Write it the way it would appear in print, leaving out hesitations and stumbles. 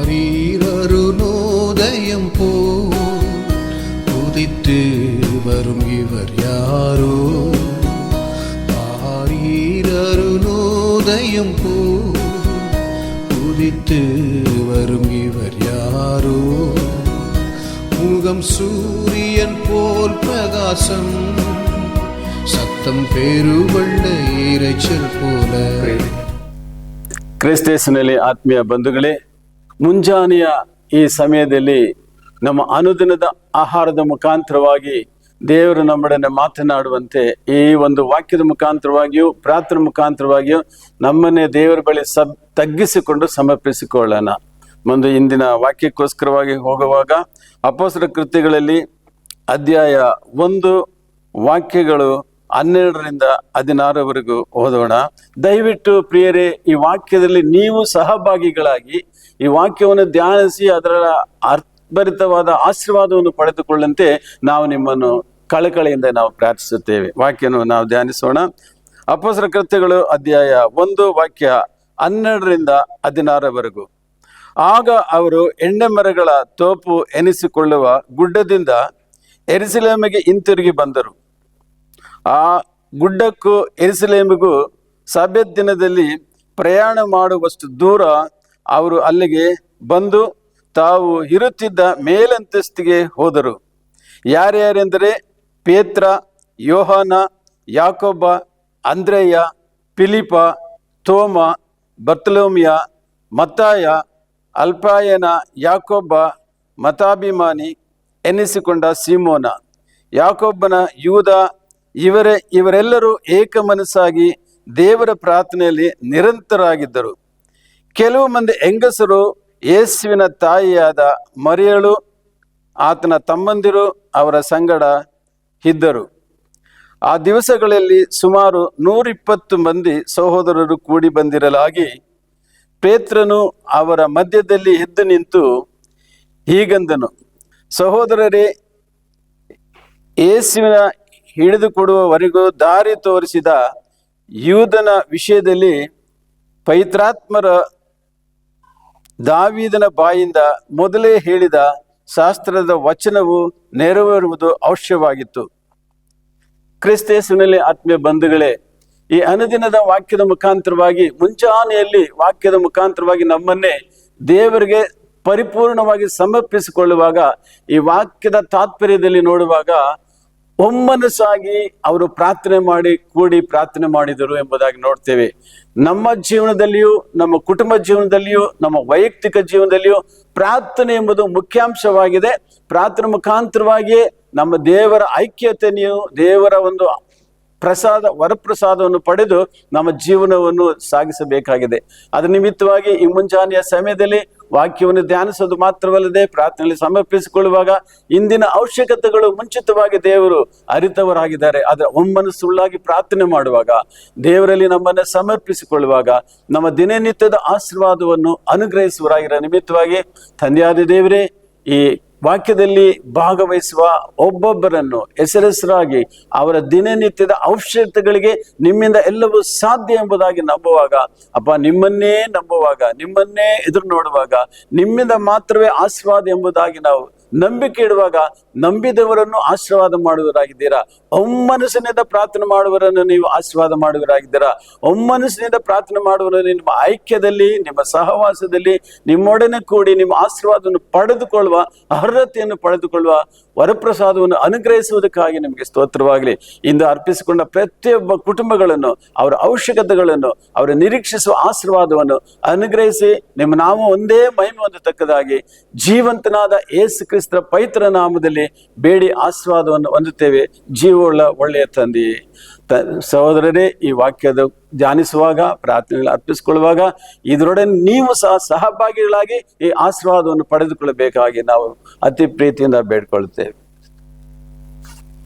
ஆரீரருணோதயம் போல் உதித்து வரும் இவர் யாரோ? ஆரீரருணோதயம் போல் உதித்து வரும் இவர் யாரோ? முகம் சூரியன் போல் பிரகாசம், சத்தம் பெருவெள்ள இரைச்சல் போல. ಕ್ರಿಸ್ತೇಸುವಿನಲ್ಲಿ ಆತ್ಮೀಯ ಬಂಧುಗಳೇ, ಮುಂಜಾನೆಯ ಈ ಸಮಯದಲ್ಲಿ ನಮ್ಮ ಅನುದಿನದ ಆಹಾರದ ಮುಖಾಂತರವಾಗಿ ದೇವರು ನಮ್ಮೊಡನೆ ಮಾತನಾಡುವಂತೆ ಈ ಒಂದು ವಾಕ್ಯದ ಮುಖಾಂತರವಾಗಿಯೂ ಪ್ರಾರ್ಥನೆ ಮುಖಾಂತರವಾಗಿಯೂ ನಮ್ಮನ್ನೇ ದೇವರ ಬಳಿ ತಗ್ಗಿಸಿಕೊಂಡು ಸಮರ್ಪಿಸಿಕೊಳ್ಳೋಣ. ಮುಂದೆ ಇಂದಿನ ವಾಕ್ಯಕ್ಕೋಸ್ಕರವಾಗಿ ಹೋಗುವಾಗ ಅಪೊಸ್ತಲರ ಕೃತ್ಯಗಳಲ್ಲಿ ಅಧ್ಯಾಯ 1 ವಾಕ್ಯಗಳು 12ರಿಂದ 16 ಓದೋಣ. ದಯವಿಟ್ಟು ಪ್ರಿಯರೇ, ಈ ವಾಕ್ಯದಲ್ಲಿ ನೀವು ಸಹಭಾಗಿಗಳಾಗಿ ಈ ವಾಕ್ಯವನ್ನು ಧ್ಯಾನಿಸಿ ಅದರ ಅರ್ಥಭರಿತವಾದ ಆಶೀರ್ವಾದವನ್ನು ಪಡೆದುಕೊಳ್ಳಂತೆ ನಾವು ನಿಮ್ಮನ್ನು ಕಳಕಳಿಯಿಂದ ನಾವು ಪ್ರಾರ್ಥಿಸುತ್ತೇವೆ. ವಾಕ್ಯವನ್ನು ನಾವು ಧ್ಯಾನಿಸೋಣ. ಅಪೊಸ್ತಲರ ಕೃತ್ಯಗಳು ಅಧ್ಯಾಯ 1 ವಾಕ್ಯ 12ರಿಂದ 16. ಆಗ ಅವರು ಎಣ್ಣೆ ಮರಗಳ ತೋಪು ಎನಿಸಿಕೊಳ್ಳುವ ಗುಡ್ಡದಿಂದ ಯೆರೂಸಲೇಮಿಗೆ ಹಿಂತಿರುಗಿ ಬಂದರು. ಆ ಗುಡ್ಡಕ್ಕೂ ಯೆರೂಸಲೇಮಿಗೂ ಸಬ್ಬತ್ ದಿನದಲ್ಲಿ ಪ್ರಯಾಣ ಮಾಡುವಷ್ಟು ದೂರ ಅವರು ಅಲ್ಲಿಗೆ ಬಂದು ತಾವು ಇರುತ್ತಿದ್ದ ಮೇಲಂತಸ್ತಿಗೆ ಹೋದರು. ಯಾರ್ಯಾರೆಂದರೆ ಪೇತ್ರ, ಯೋಹಾನ, ಯಾಕೋಬ, ಅಂದ್ರೆಯ, ಫಿಲಿಪ, ತೋಮ, ಬರ್ತಲೋಮಿಯ, ಮತ್ತಾಯ, ಅಲ್ಫಾಯನ ಯಾಕೋಬ, ಮತಾಭಿಮಾನಿ ಎನಿಸಿಕೊಂಡ ಸೀಮೋನ, ಯಾಕೋಬನ ಯೂದ, ಇವರೆಲ್ಲರೂ ಏಕ ಮನಸ್ಸಾಗಿ ದೇವರ ಪ್ರಾರ್ಥನೆಯಲ್ಲಿ ನಿರಂತರಾಗಿದ್ದರು. ಕೆಲವು ಮಂದಿ ಹೆಂಗಸರು ಯೇಸುವಿನ ತಾಯಿಯಾದ ಮರಿಯಳು, ಆತನ ತಮ್ಮಂದಿರು ಅವರ ಸಂಗಡ ಇದ್ದರು. ಆ ದಿವಸಗಳಲ್ಲಿ ಸುಮಾರು 120 ಮಂದಿ ಸಹೋದರರು ಕೂಡಿ ಬಂದಿರಲಾಗಿ ಪೇತ್ರನು ಅವರ ಮಧ್ಯದಲ್ಲಿ ಎದ್ದು ನಿಂತು ಹೀಗಂದನು, ಸಹೋದರರೇ, ಯೇಸುವಿನ ಹಿಡಿದುಕೊಡುವವರೆಗೂ ದಾರಿ ತೋರಿಸಿದ ಯೂದನ ವಿಷಯದಲ್ಲಿ ಪವಿತ್ರಾತ್ಮರ ದಾವೀದನ ಬಾಯಿಂದ ಮೊದಲೇ ಹೇಳಿದ ಶಾಸ್ತ್ರದ ವಚನವು ನೆರವೇರುವುದು ಅವಶ್ಯವಾಗಿತ್ತು. ಕ್ರಿಸ್ತೇಸುವಿನಲ್ಲಿ ಆತ್ಮೀಯ ಬಂಧುಗಳೇ, ಈ ಅನುದಿನದ ವಾಕ್ಯದ ಮುಖಾಂತರವಾಗಿ ಮುಂಚಾನೆಯಲ್ಲಿ ವಾಕ್ಯದ ಮುಖಾಂತರವಾಗಿ ನಮ್ಮನ್ನೇ ದೇವರಿಗೆ ಪರಿಪೂರ್ಣವಾಗಿ ಸಮರ್ಪಿಸಿಕೊಳ್ಳುವಾಗ ಈ ವಾಕ್ಯದ ತಾತ್ಪರ್ಯದಲ್ಲಿ ನೋಡುವಾಗ ಒಮ್ಮನಸ್ಸಾಗಿ ಅವರು ಪ್ರಾರ್ಥನೆ ಮಾಡಿ ಕೂಡಿ ಪ್ರಾರ್ಥನೆ ಮಾಡಿದರು ಎಂಬುದಾಗಿ ನೋಡ್ತೇವೆ. ನಮ್ಮ ಜೀವನದಲ್ಲಿಯೂ, ನಮ್ಮ ಕುಟುಂಬ ಜೀವನದಲ್ಲಿಯೂ, ನಮ್ಮ ವೈಯಕ್ತಿಕ ಜೀವನದಲ್ಲಿಯೂ ಪ್ರಾರ್ಥನೆ ಎಂಬುದು ಮುಖ್ಯಾಂಶವಾಗಿದೆ. ಪ್ರಾರ್ಥನೆ ಮುಖಾಂತರವಾಗಿಯೇ ನಮ್ಮ ದೇವರ ಐಕ್ಯತೆಯು, ದೇವರ ಒಂದು ವರಪ್ರಸಾದವನ್ನು ಪಡೆದು ನಮ್ಮ ಜೀವನವನ್ನು ಸಾಗಿಸಬೇಕಾಗಿದೆ. ಅದರ ನಿಮಿತ್ತವಾಗಿ ಈ ಮುಂಜಾನೆಯ ಸಮಯದಲ್ಲಿ ವಾಕ್ಯವನ್ನು ಧ್ಯಾನಿಸೋದು ಮಾತ್ರವಲ್ಲದೆ ಪ್ರಾರ್ಥನೆಯಲ್ಲಿ ಸಮರ್ಪಿಸಿಕೊಳ್ಳುವಾಗ ಇಂದಿನ ಅವಶ್ಯಕತೆಗಳು ಮುಂಚಿತವಾಗಿ ದೇವರು ಅರಿತವರಾಗಿದ್ದಾರೆ. ಅದರ ಒಮ್ಮನಸ್ಸುಳ್ಳಾಗಿ ಪ್ರಾರ್ಥನೆ ಮಾಡುವಾಗ, ದೇವರಲ್ಲಿ ನಮ್ಮನ್ನು ಸಮರ್ಪಿಸಿಕೊಳ್ಳುವಾಗ ನಮ್ಮ ದಿನನಿತ್ಯದ ಆಶೀರ್ವಾದವನ್ನು ಅನುಗ್ರಹಿಸುವರಾಗಿರೋ ನಿಮಿತ್ತವಾಗಿ ತಂದೆಯಾದ ದೇವರೇ, ಈ ವಾಕ್ಯದಲ್ಲಿ ಭಾಗವಹಿಸುವ ಒಬ್ಬೊಬ್ಬರನ್ನು ಹೆಸರಾಗಿ ಅವರ ದಿನನಿತ್ಯದ ಅವಶ್ಯಕತೆಗಳಿಗೆ ನಿಮ್ಮಿಂದ ಎಲ್ಲವೂ ಸಾಧ್ಯ ಎಂಬುದಾಗಿ ನಂಬುವಾಗ, ಅಪ್ಪ ನಿಮ್ಮನ್ನೇ ನಂಬುವಾಗ, ನಿಮ್ಮನ್ನೇ ಎದುರು ನೋಡುವಾಗ ನಿಮ್ಮಿಂದ ಮಾತ್ರವೇ ಆಶೀರ್ವಾದ ಎಂಬುದಾಗಿ ನಾವು ನಂಬಿಕೆ ಇಡುವಾಗ ನಂಬಿದವರನ್ನು ಆಶೀರ್ವಾದ ಮಾಡುವರಾಗಿದ್ದೀರಾ. ಒಮ್ಮನಸ್ಸಿನಿಂದ ಪ್ರಾರ್ಥನೆ ಮಾಡುವವರನ್ನು ನೀವು ಆಶೀರ್ವಾದ ಮಾಡುವರಾಗಿದ್ದೀರಾ. ಒಮ್ಮನಸ್ಸಿನಿಂದ ಪ್ರಾರ್ಥನೆ ಮಾಡುವವರನ್ನು ನಿಮ್ಮ ಐಕ್ಯದಲ್ಲಿ, ನಿಮ್ಮ ಸಹವಾಸದಲ್ಲಿ ನಿಮ್ಮೊಡನೆ ಕೂಡಿ ನಿಮ್ಮ ಆಶೀರ್ವಾದವನ್ನು ಪಡೆದುಕೊಳ್ಳುವ ಅರ್ಹತೆಯನ್ನು ಪಡೆದುಕೊಳ್ಳುವ ವರಪ್ರಸಾದವನ್ನು ಅನುಗ್ರಹಿಸುವುದಕ್ಕಾಗಿ ನಿಮಗೆ ಸ್ತೋತ್ರವಾಗಲಿ. ಇಂದು ಅರ್ಪಿಸಿಕೊಂಡ ಪ್ರತಿಯೊಬ್ಬ ಕುಟುಂಬಗಳನ್ನು, ಅವರ ಅವಶ್ಯಕತೆಗಳನ್ನು, ಅವರು ನಿರೀಕ್ಷಿಸುವ ಆಶೀರ್ವಾದವನ್ನು ಅನುಗ್ರಹಿಸಿ ನಿಮ್ಮ ನಾಮ ಒಂದೇ ಮಹಿಮೆ ಹೊಂದತಕ್ಕದಾಗಿ ಜೀವಂತನಾದ ಯೇಸು ಕ್ರಿಸ್ತರ ಪವಿತ್ರ ನಾಮದಲ್ಲಿ ಬೇಡಿ ಆಶೀರ್ವಾದವನ್ನು ಹೊಂದುತ್ತೇವೆ. ಜೀವವುಳ್ಳ ಒಳ್ಳೆಯ ತಂದೆಯೇ. ಸಹೋದರರೇ, ಈ ವಾಕ್ಯದ ಧ್ಯಾನಿಸುವಾಗ, ಪ್ರಾರ್ಥನೆಗಳು ಅರ್ಪಿಸಿಕೊಳ್ಳುವಾಗ ಇದರೊಡನೆ ನೀವು ಸಹಭಾಗಿಗಳಾಗಿ ಈ ಆಶೀರ್ವಾದವನ್ನು ಪಡೆದುಕೊಳ್ಳಬೇಕಾಗಿ ನಾವು ಅತಿ ಪ್ರೀತಿಯಿಂದ ಬೇಡ್ಕೊಳ್ತೇವೆ.